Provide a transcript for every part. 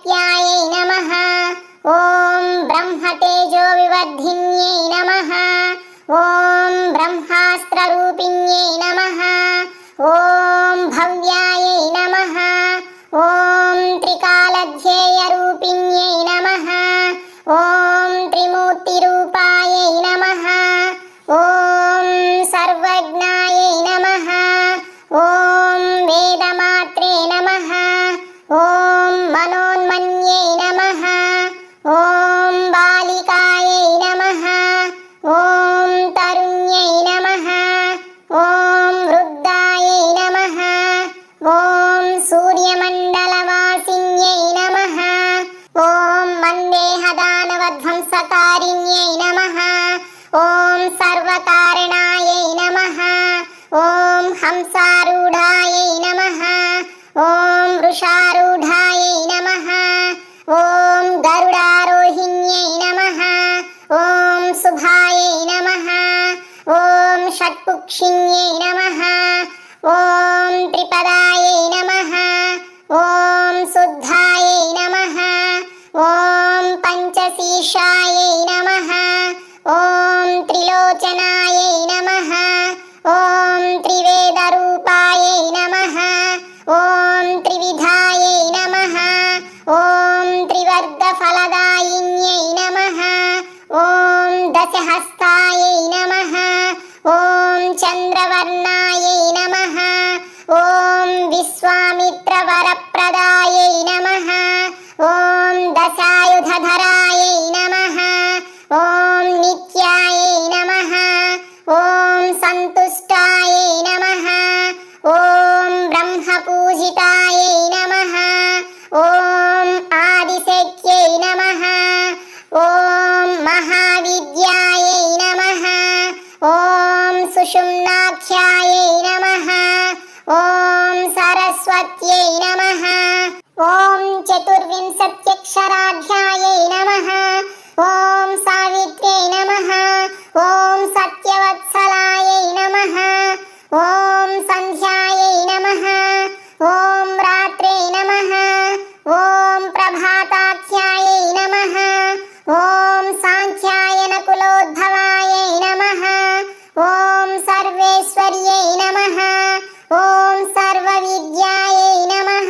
ब्रह्मचर्यप्यायै नमः। ॐ ब्रह्मतेजो विवर्धिन्यै नमः। ॐ ब्रह्मास्त्ररूपिण्यै नमः। ॐ भव्यायै नमः। ॐ त्रिकालध्येयरूपिण्यै नमः। ॐ त्रिमूर्तिरूपायै नमः। ॐ सर्वज्ञायै नमः। ॐ वेदमात्रे नमः। ॐ मनोन्मन्ये नमः। ॐ बालिकायै नमः। ॐ तरुण्यै नमः। ॐ वृद्धायै नमः। ॐ सूर्यमण्डलवासिन्यै नमः। ॐ मन्देहदानवध्वंसकारिण्यै नमः। ॐ सर्वकारणायै नमः। ॐ हंसारूढायै नमः। ॐ वृषारूढायै नमः। ॐ गरुडारोहिण्यै नमः। ॐ शुभायै नमः। ॐ षट्पुक्षिण्यै नमः। ॐ त्रिपदायै नमः। ॐ शुद्धायै नमः। ॐ पञ्चशीर्षायै नमः। ॐ त्रिलोचनायै नमः। ॐ त्रिवेदरूपायै नमः। ॐ त्रिविधायै नमः। ॐ त्रिवर्गफलदायिन्यै नमः। ॐ दशहस्तायै नमः। ॐ चन्द्रवर्णायै नमः। ॐ विश्वामित्रवरप्रदायै नमः। ॐ दशायुधधरायै नमः। ॐ नित्यायै नमः। ॐ सन्तुष्टायै नमः। ॐ ब्रह्मपूजितायै नमः। ॐ आदिशक्त्यै नमः। ॐ महाविद्यायै नमः। ॐ सुषुम्नाख्यायै नमः। ॐ सरस्वत्यै नमः। ॐ चतुर्विंशत्यक्षराध्यायै नमः। ॐ सावित्र्यै नमः। ॐ सत्यवत्सलायै नमः। ॐ सन्ध्यायै नमः। ॐ रात्रे नमः। ॐ प्रभाताख्यायै नमः। ॐ साङ्ख्यायनकुलोद्भवायै नमः। ॐ सर्वेश्वर्यै नमः। ॐ सर्वविद्यायै नमः।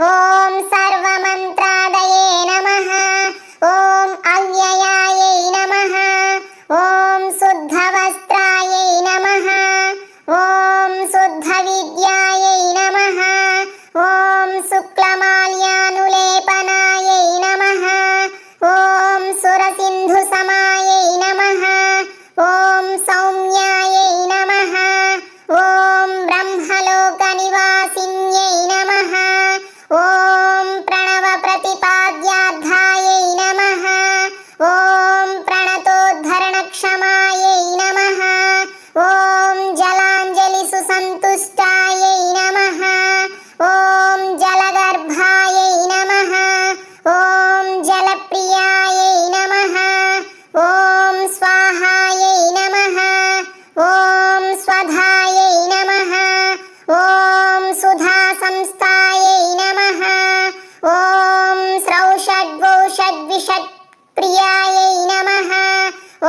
ॐ सर्वमन्त्रादये नमः। ॐ अव्ययायै नमः। ॐ शुद्धवस्त्रायै नमः। ॐ शुद्धविद्यायै नमः। ॐ शुक्लमाल्यानुलेपनायै नमः। ॐ सुरसिन्धुसमायै नमः। ॐ सौम्यायै नमः। ॐ ब्रह्मलोकनिवासिन्यै नमः। ॐ प्रणवप्रतिपाद्यार्थायै नमः। ॐ प्रणतोद्धरणक्षमायै नमः। ॐ जलाञ्जलिसुसन्तुष्टायै नमः। ॐ जलगर्भायै नमः। ॐ जलप्रियायै नमः। ॐ स्वाहायै नमः। ॐ स्वधायै नमः। ॐ सुधासंस्थायै नमः। ॐ स्रौषड्वौषड्विषट्प्रियायै नमः। ॐ